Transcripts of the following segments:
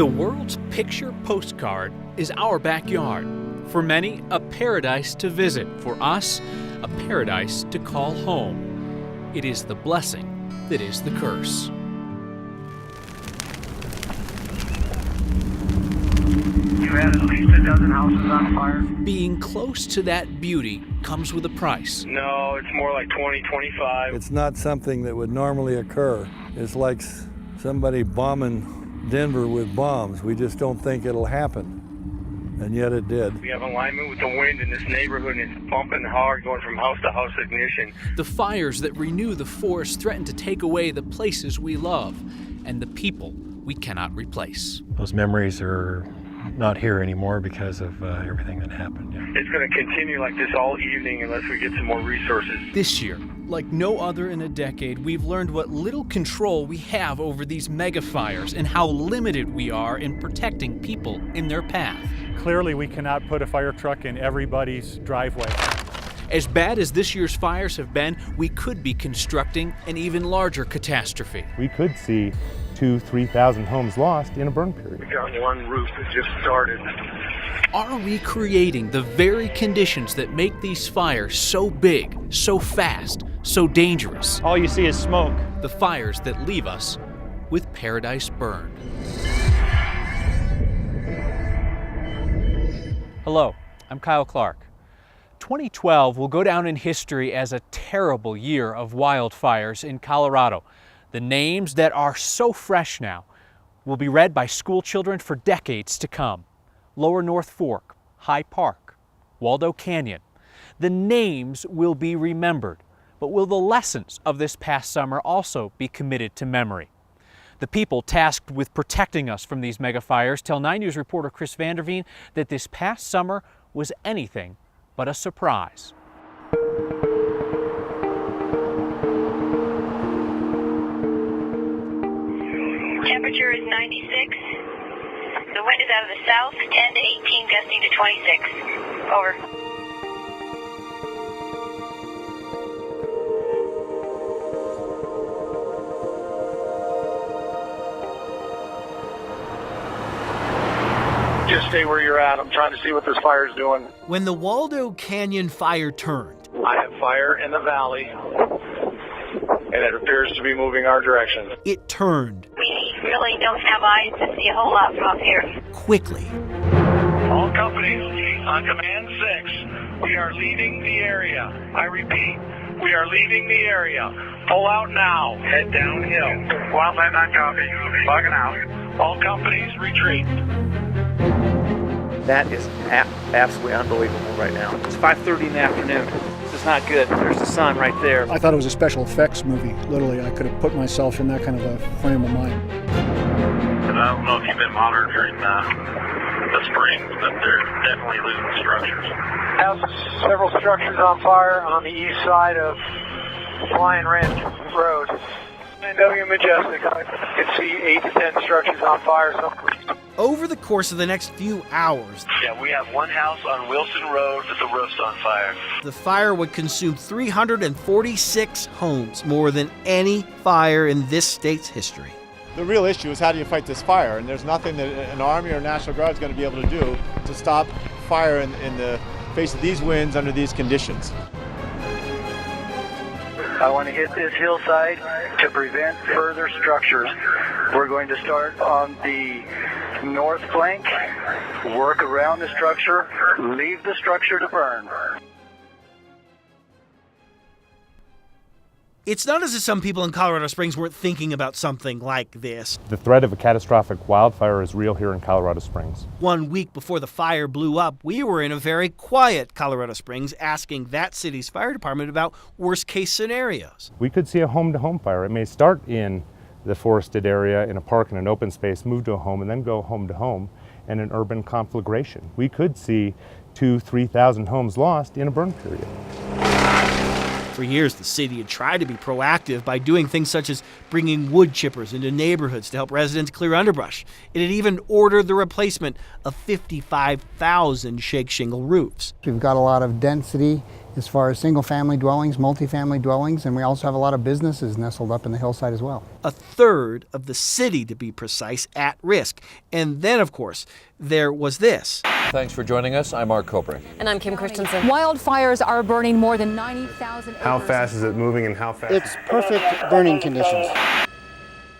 The world's picture postcard is our backyard. For many, a paradise to visit. For us, a paradise to call home. It is the blessing that is the curse. You had at least a dozen houses on fire? Being close to that beauty comes with a price. No, it's more like 20, 25. It's not something that would normally occur. It's like somebody bombing Denver with bombs. We just don't think it'll happen. And yet it did. We have alignment with the wind in this neighborhood, and it's pumping hard, going from house to house ignition. The fires that renew the forest threaten to take away the places we love and the people we cannot replace. Those memories are not here anymore because of everything that happened. Yeah. It's going to continue like this all evening unless we get some more resources. This year, like no other in a decade, we've learned what little control we have over these mega fires and how limited we are in protecting people in their path. Clearly, we cannot put a fire truck in everybody's driveway. As bad as this year's fires have been, we could be constructing an even larger catastrophe. We could see 2,000-3,000 homes lost in a burn period. We got one roof that just started. Are we creating the very conditions that make these fires so big, so fast, so dangerous? All you see is smoke. The fires that leave us with paradise burned. Hello, I'm Kyle Clark. 2012 will go down in history as a terrible year of wildfires in Colorado. The names that are so fresh now will be read by school children for decades to come. Lower North Fork, High Park, Waldo Canyon. The names will be remembered, but will the lessons of this past summer also be committed to memory? The people tasked with protecting us from these megafires tell 9 News reporter Chris Vanderveen that this past summer was anything but a surprise. Temperature is 96. The wind is out of the south, 10 to 18, gusting to 26. Over. Just stay where you're at. I'm trying to see what this fire's doing. When the Waldo Canyon fire turned, I have fire in the valley, and it appears to be moving our direction. it turned We really don't have eyes to see a whole lot from up here. quickly. All companies on Command 6, we are leaving the area. I repeat, we are leaving the area. Pull out now. Head downhill. Wildland on copy. Bugging out. All companies retreat. That is absolutely unbelievable right now. It's 5:30 in the afternoon. This is not good. There's the sun right there. I thought it was a special effects movie. Literally, I could have put myself in that kind of a frame of mind. And I don't know if you've been monitoring the springs, but they're definitely losing structures. Have several structures on fire on the east side of Flying Ranch Road. NW Majestic, I can see 8 to 10 structures on fire. Over the course of the next few hours, Yeah, we have one house on Wilson Road that the roof's on fire. the fire would consume 346 homes, more than any fire in this state's history. The real issue is how do you fight this fire? And there's nothing that an Army or National Guard is going to be able to do to stop fire in the face of these winds under these conditions. I want to hit this hillside to prevent further structures. We're going to start on the north flank, work around the structure, leave the structure to burn. It's not as if some people in Colorado Springs weren't thinking about something like this. The threat of a catastrophic wildfire is real here in Colorado Springs. 1 week before the fire blew up, we were in a very quiet Colorado Springs asking that city's fire department about worst-case scenarios. We could see a home-to-home fire. It may start in the forested area, in a park, in an open space, move to a home, and then go home-to-home, and an urban conflagration. We could see 2,000-3,000 homes lost in a burn period. For years, the city had tried to be proactive by doing things such as bringing wood chippers into neighborhoods to help residents clear underbrush. It had even ordered the replacement of 55,000 shake shingle roofs. We've got a lot of density as far as single-family dwellings, multifamily dwellings, and we also have a lot of businesses nestled up in the hillside as well. A third of the city, to be precise, at risk. And then, of course, there was this. Thanks for joining us. I'm Mark Kobrick. And I'm Kim Christensen. Wildfires are burning more than 90,000 acres. How fast is it moving and how fast? It's perfect burning conditions.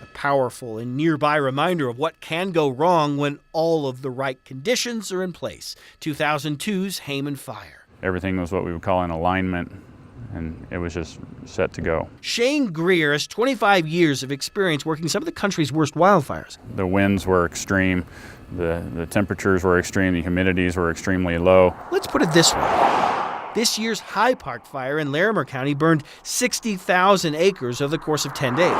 A powerful and nearby reminder of what can go wrong when all of the right conditions are in place. 2002's Hayman fire. Everything was what we would call in alignment, and it was just set to go. Shane Greer has 25 years of experience working some of the country's worst wildfires. The winds were extreme, the temperatures were extreme, the humidities were extremely low. Let's put it this way. This year's High Park fire in Larimer County burned 60,000 acres over the course of 10 days.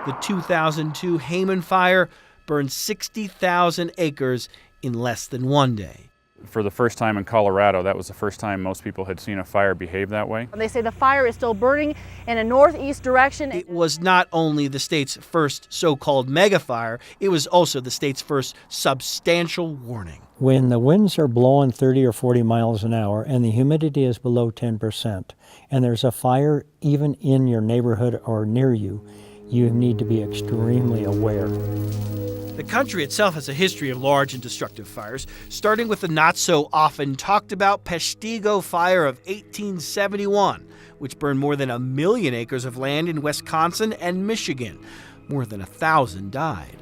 The 2002 Hayman fire burned 60,000 acres in less than 1 day. For the first time in Colorado, that was the first time most people had seen a fire behave that way. They say the fire is still burning in a northeast direction. It was not only the state's first so-called mega fire, it was also the state's first substantial warning. When the winds are blowing 30 or 40 miles an hour and the humidity is below 10%, and there's a fire even in your neighborhood or near you, you need to be extremely aware. The country itself has a history of large and destructive fires, starting with the not-so-often-talked-about Peshtigo fire of 1871, which burned more than 1 million acres of land in Wisconsin and Michigan. More than 1,000 died.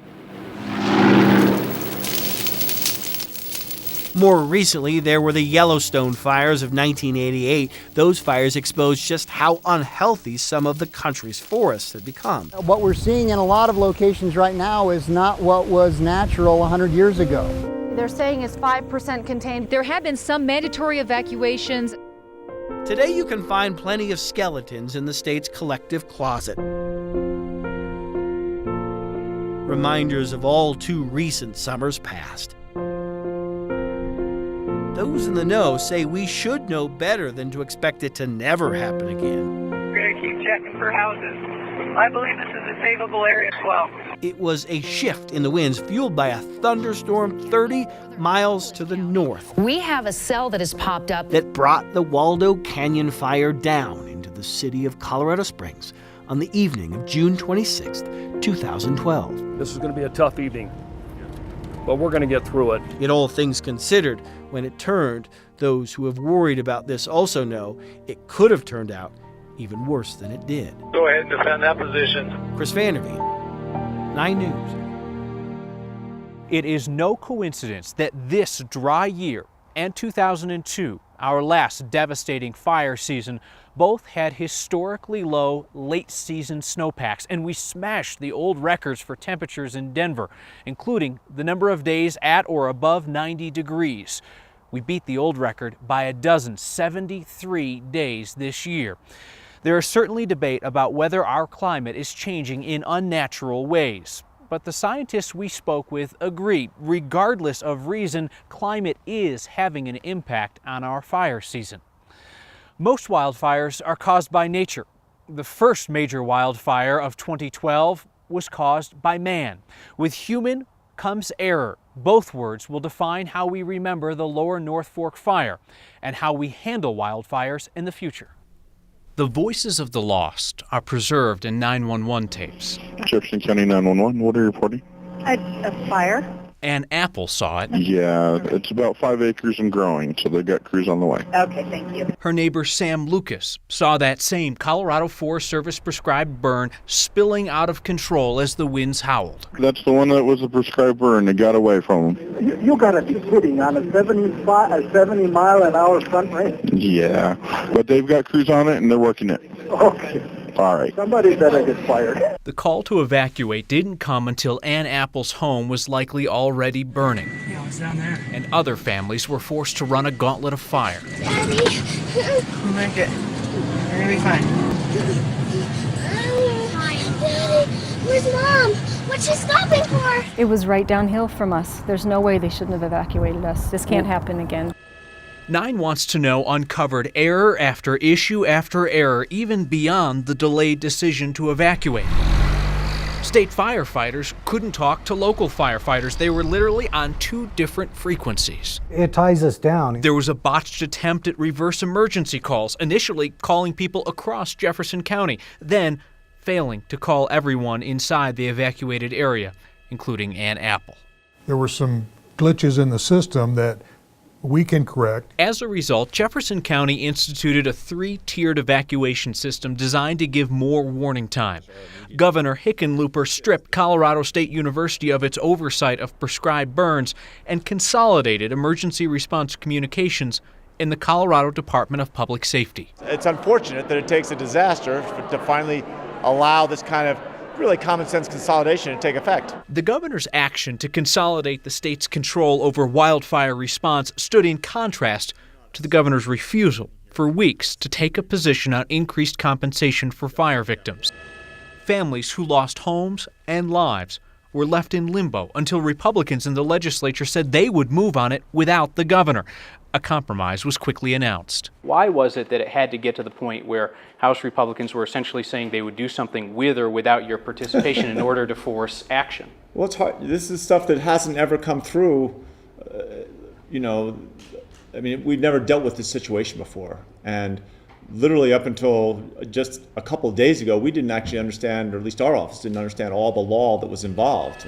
More recently, there were the Yellowstone fires of 1988. Those fires exposed just how unhealthy some of the country's forests had become. What we're seeing in a lot of locations right now is not what was natural 100 years ago. They're saying it's 5% contained. There have been some mandatory evacuations. Today you can find plenty of skeletons in the state's collective closet. Reminders of all too recent summers past. Those in the know say we should know better than to expect it to never happen again. We're going to keep checking for houses. I believe this is a savable area as well. It was a shift in the winds fueled by a thunderstorm 30 miles to the north. We have a cell that has popped up that brought the Waldo Canyon fire down into the city of Colorado Springs on the evening of June 26, 2012. This is going to be a tough evening, but we're going to get through it. Yet all things considered, when it turned, those who have worried about this also know it could have turned out even worse than it did. Go ahead and defend that position. Chris Vanderveen, 9 News. It is no coincidence that this dry year and 2002, our last devastating fire season, both had historically low late-season snowpacks, and we smashed the old records for temperatures in Denver, including the number of days at or above 90 degrees. We beat the old record by a dozen, 73 days this year. There is certainly debate about whether our climate is changing in unnatural ways. But the scientists we spoke with agree, regardless of reason, climate is having an impact on our fire season. Most wildfires are caused by nature. The first major wildfire of 2012 was caused by man. With human comes error. Both words will define how we remember the Lower North Fork fire and how we handle wildfires in the future. The voices of the lost are preserved in 911 tapes. Jefferson County 911, what are you reporting? A fire. Ann Apple saw it. Yeah, it's about 5 acres and growing, so they've got crews on the way. Okay, thank you. Her neighbor Sam Lucas saw that same Colorado Forest Service prescribed burn spilling out of control as the winds howled. That's the one that was a prescribed burn that got away from them. You gotta be kidding, on a 70 mile an hour front range. Yeah, but they've got crews on it and they're working it. Okay. All right. Somebody better get fired. The call to evacuate didn't come until Ann Apple's home was likely already burning. Yeah, I was down there. And other families were forced to run a gauntlet of fire. Daddy, We'll make it. We're gonna be fine. Daddy, where's Mom? What's she stopping for? It was right downhill from us. There's no way they shouldn't have evacuated us. This can't happen again. 9 Wants to Know uncovered error after error, even beyond the delayed decision to evacuate. State firefighters couldn't talk to local firefighters. They were literally on two different frequencies. It ties us down. There was a botched attempt at reverse emergency calls, initially calling people across Jefferson County, then failing to call everyone inside the evacuated area, including Ann Apple. There were some glitches in the system that we can correct. As a result, Jefferson County instituted a three-tiered evacuation system designed to give more warning time. Governor Hickenlooper stripped Colorado State University of its oversight of prescribed burns and consolidated emergency response communications in the Colorado Department of Public Safety. It's unfortunate that it takes a disaster to finally allow this kind of really common sense consolidation to take effect. The governor's action to consolidate the state's control over wildfire response stood in contrast to the governor's refusal for weeks to take a position on increased compensation for fire victims. Families who lost homes and lives were left in limbo until Republicans in the legislature said they would move on it without the governor. A compromise was quickly announced. Why was it that it had to get to the point where House Republicans were essentially saying they would do something with or without your participation in order to force action? Well, it's hard. This is stuff that hasn't ever come through. We've never dealt with this situation before. And literally up until just a couple of days ago, we didn't actually understand, or at least our office didn't understand all the law that was involved.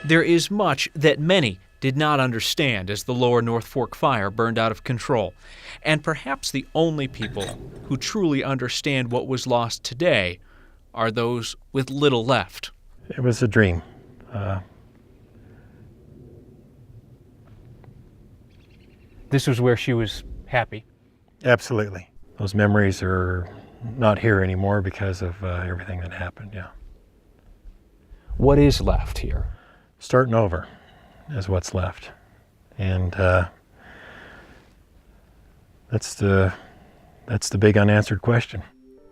There is much that many did not understand as the lower North Fork fire burned out of control. And perhaps the only people who truly understand what was lost today are those with little left. It was a dream. This was where she was happy. Absolutely. Those memories are not here anymore because of everything that happened, yeah. What is left here? Starting over is what's left. And that's the big unanswered question.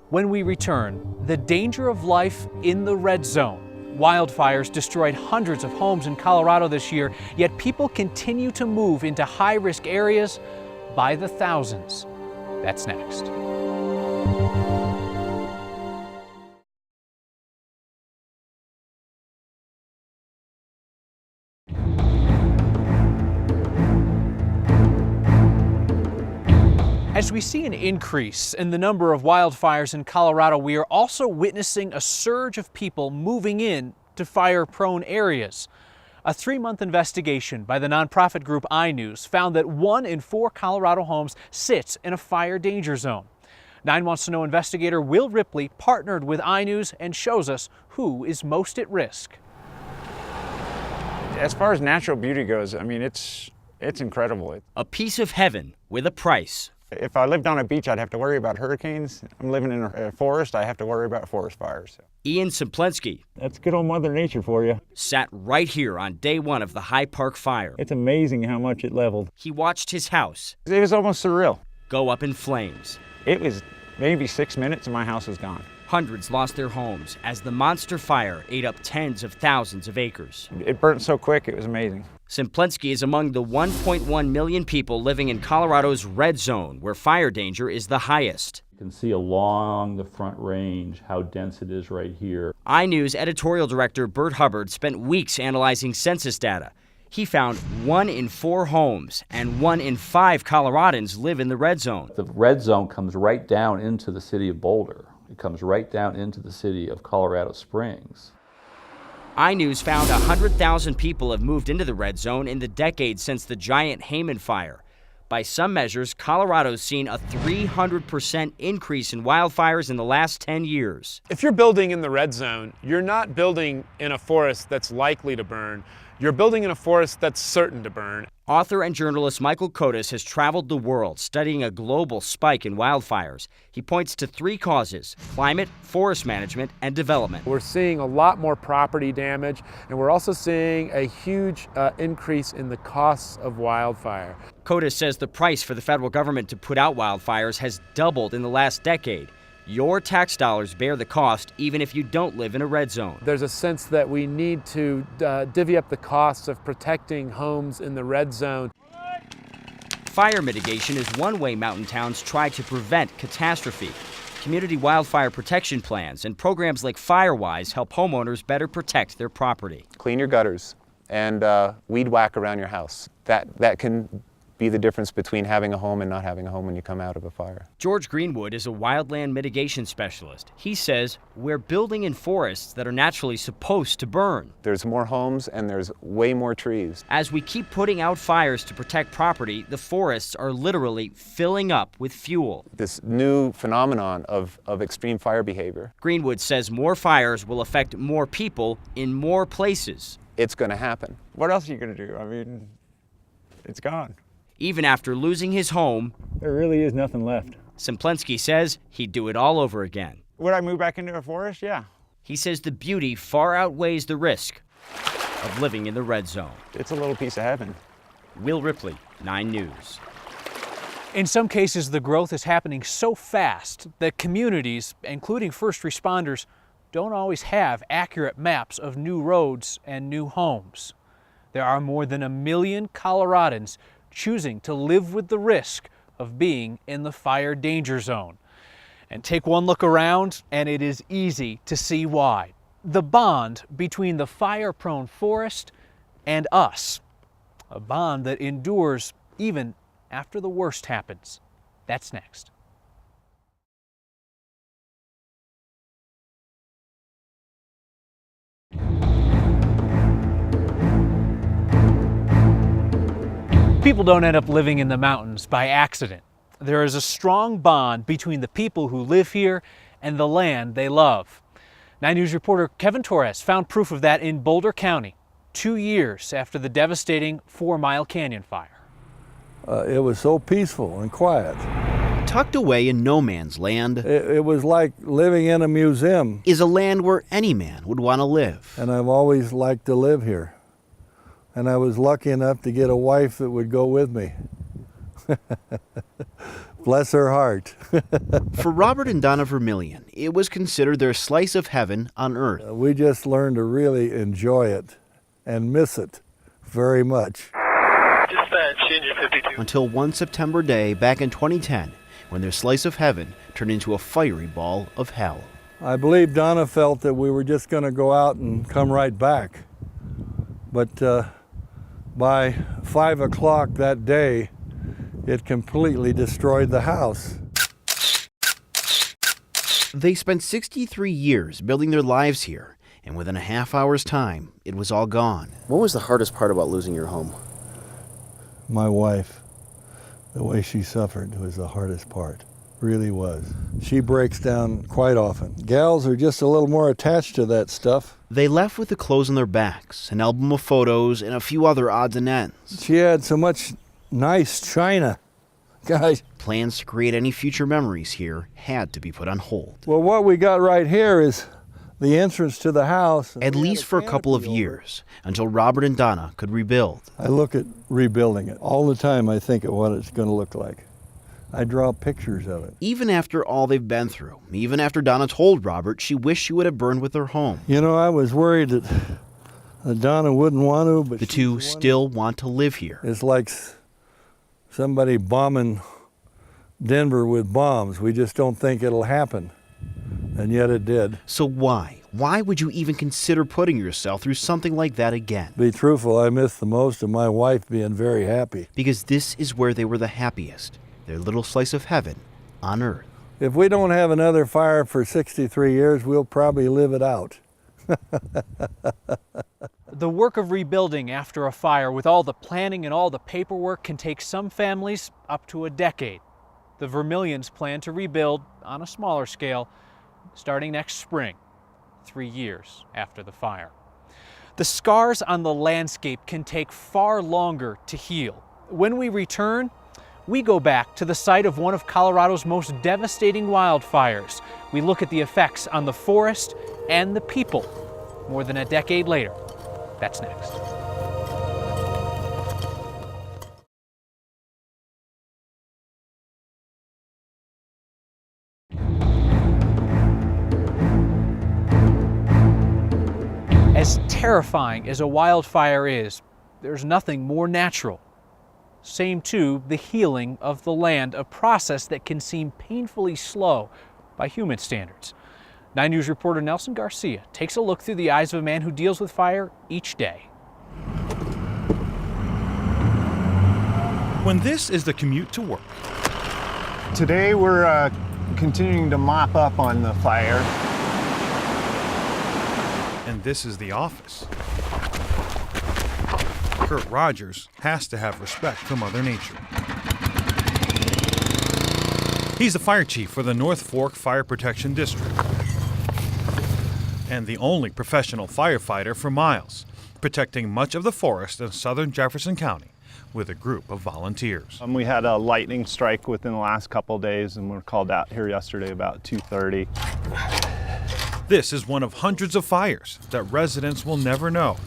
When we return, the danger of life in the red zone. Wildfires destroyed hundreds of homes in Colorado this year, yet people continue to move into high-risk areas by the thousands. That's next. As we see an increase in the number of wildfires in Colorado, we are also witnessing a surge of people moving in to fire-prone areas. A 3-month investigation by the nonprofit group ONEWS found that 1 in 4 Colorado homes sits in a fire danger zone. 9 Wants to Know investigator Will Ripley partnered with ONEWS and shows us who is most at risk. As far as natural beauty goes, I mean, it's incredible. A piece of heaven with a price. If I lived on a beach, I'd have to worry about hurricanes. I'm living in a forest, I have to worry about forest fires. Ian Simplensky. That's good old Mother Nature for you. Sat right here on day 1 of the High Park fire. It's amazing how much it leveled. He watched his house. It was almost surreal. Go up in flames. It was maybe 6 minutes and my house was gone. Hundreds lost their homes as the monster fire ate up tens of thousands of acres. It burnt so quick, it was amazing. Simplensky is among the 1.1 million people living in Colorado's red zone, where fire danger is the highest. You can see along the front range how dense it is right here. iNews editorial director Bert Hubbard spent weeks analyzing census data. He found 1 in 4 homes and 1 in 5 Coloradans live in the red zone. The red zone comes right down into the city of Boulder. It comes right down into the city of Colorado Springs. iNews found 100,000 people have moved into the red zone in the decade since the giant Hayman fire. By some measures, Colorado's seen a 300% increase in wildfires in the last 10 years. If you're building in the red zone, you're not building in a forest that's likely to burn. You're building in a forest that's certain to burn. Author and journalist Michael Kotis has traveled the world studying a global spike in wildfires. He points to 3 causes: climate, forest management, and development. We're seeing a lot more property damage, and we're also seeing a huge increase in the costs of wildfire. Kotis says the price for the federal government to put out wildfires has doubled in the last decade. Your tax dollars bear the cost even if you don't live in a red zone. There's a sense that we need to divvy up the costs of protecting homes in the red zone. Fire mitigation is one way mountain towns try to prevent catastrophe. Community wildfire protection plans and programs like FireWise help homeowners better protect their property. Clean your gutters and weed whack around your house. That can be the difference between having a home and not having a home when you come out of a fire. George Greenwood is a wildland mitigation specialist. He says we're building in forests that are naturally supposed to burn. There's more homes and there's way more trees. As we keep putting out fires to protect property, the forests are literally filling up with fuel. This new phenomenon of extreme fire behavior. Greenwood says more fires will affect more people in more places. It's going to happen. What else are you going to do? I mean, it's gone. Even after losing his home, there really is nothing left. Semplensky says he'd do it all over again. Would I move back into a forest? Yeah. He says the beauty far outweighs the risk of living in the red zone. It's a little piece of heaven. Will Ripley, 9 News. In some cases, the growth is happening so fast that communities, including first responders, don't always have accurate maps of new roads and new homes. There are more than 1 million Coloradans choosing to live with the risk of being in the fire danger zone. And take one look around and it is easy to see why. The bond between the fire-prone forest and us. A bond that endures even after the worst happens. That's next. People don't end up living in the mountains by accident. There is a strong bond between the people who live here and the land they love. 9 News reporter Kevin Torres found proof of that in Boulder County, 2 years after the devastating 4 Mile Canyon fire. It was so peaceful and quiet. Tucked away in no man's land, it was like living in a museum. Is a land where any man would want to live. And I've always liked to live here. And I was lucky enough to get a wife that would go with me. Bless her heart. For Robert and Donna Vermillion, it was considered their slice of heaven on earth. We just learned to really enjoy it and miss it very much. Dispatch, Engine 52. Until one September day back in 2010, when their slice of heaven turned into a fiery ball of hell. I believe Donna felt that we were just going to go out and come right back. But by 5 o'clock that day, it completely destroyed the house. They spent 63 years building their lives here, and within a half hour's time, it was all gone. What was the hardest part about losing your home? My wife, the way she suffered was the hardest part. Really was. She breaks down quite often. Gals are just a little more attached to that stuff. They left with the clothes on their backs, an album of photos, and a few other odds and ends. She had so much nice china. Guys. Plans to create any future memories here had to be put on hold. Well, what we got right here is the entrance to the house. At least for a couple of years, until Robert and Donna could rebuild. I look at rebuilding it. All the time I think of what it's going to look like. I draw pictures of it. Even after all they've been through, even after Donna told Robert she wished she would have burned with her home. You know, I was worried that Donna wouldn't want to, but the two still want to live here. It's like somebody bombing Denver with bombs. We just don't think it'll happen. And yet it did. So why? Why would you even consider putting yourself through something like that again? Be truthful, I miss the most of my wife being very happy. Because this is where they were the happiest. Their little slice of heaven on earth. If we don't have another fire for 63 years, we'll probably live it out. The work of rebuilding after a fire with all the planning and all the paperwork can take some families up to a decade. The Vermillions plan to rebuild on a smaller scale starting next spring, 3 years after the fire. The scars on the landscape can take far longer to heal. When we return, we go back to the site of one of Colorado's most devastating wildfires. We look at the effects on the forest and the people more than a decade later. That's next. As terrifying as a wildfire is, there's nothing more natural. Same too, the healing of the land, a process that can seem painfully slow by human standards. 9 News reporter Nelson Garcia takes a look through the eyes of a man who deals with fire each day. When this is the commute to work. Today we're continuing to mop up on the fire. And this is the office. Kurt Rogers has to have respect for Mother Nature. He's the fire chief for the North Fork Fire Protection District and the only professional firefighter for miles, protecting much of the forest in southern Jefferson County with a group of volunteers. We had a lightning strike within the last couple of days, and we were called out here yesterday about 2:30. This is one of hundreds of fires that residents will never know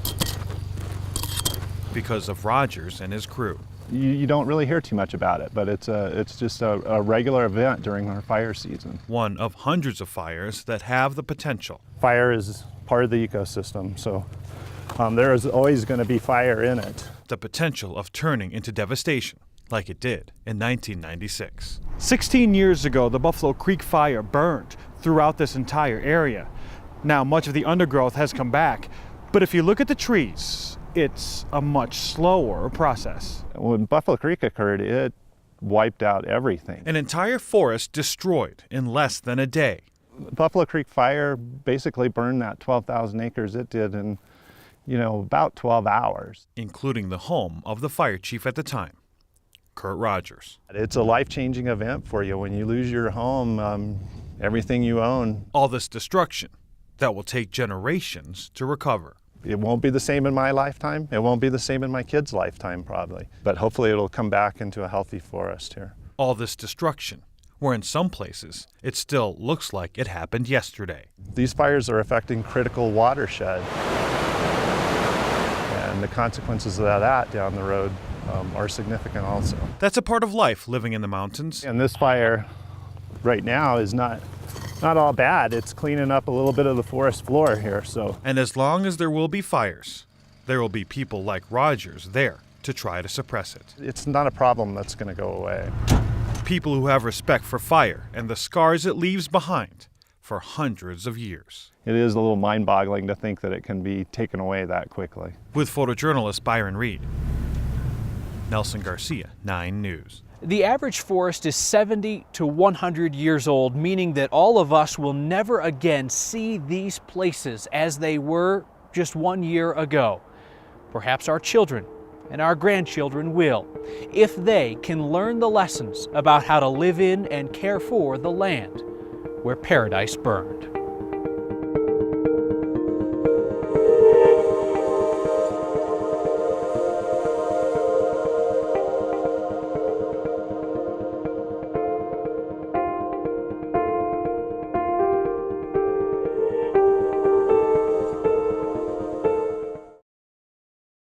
because of Rogers and his crew. You don't really hear too much about it, but it's just a regular event during our fire season. One of hundreds of fires that have the potential. Fire is part of the ecosystem, so there is always going to be fire in it. The potential of turning into devastation, like it did in 1996. 16 years ago, the Buffalo Creek fire burned throughout this entire area. Now, much of the undergrowth has come back, but if you look at the trees, it's a much slower process. When Buffalo Creek occurred, it wiped out everything. An entire forest destroyed in less than a day. Buffalo Creek fire basically burned that 12,000 acres it did in, about 12 hours. Including the home of the fire chief at the time, Kurt Rogers. It's a life-changing event for you. When you lose your home, everything you own. All this destruction that will take generations to recover. It won't be the same in my lifetime. It won't be the same in my kids' lifetime, probably. But hopefully it'll come back into a healthy forest here. All this destruction, where in some places it still looks like it happened yesterday. These fires are affecting critical watershed. And the consequences of that down the road are significant also. That's a part of life living in the mountains. And this fire right now is not all bad. It's cleaning up a little bit of the forest floor here, so. And as long as there will be fires, there will be people like Rogers there to try to suppress it. It's not a problem that's going to go away. People who have respect for fire and the scars it leaves behind for hundreds of years. It is a little mind-boggling to think that it can be taken away that quickly. With photojournalist Byron Reed, Nelson Garcia, 9 News. The average forest is 70 to 100 years old, meaning that all of us will never again see these places as they were just 1 year ago. Perhaps our children and our grandchildren will, if they can learn the lessons about how to live in and care for the land where paradise burned.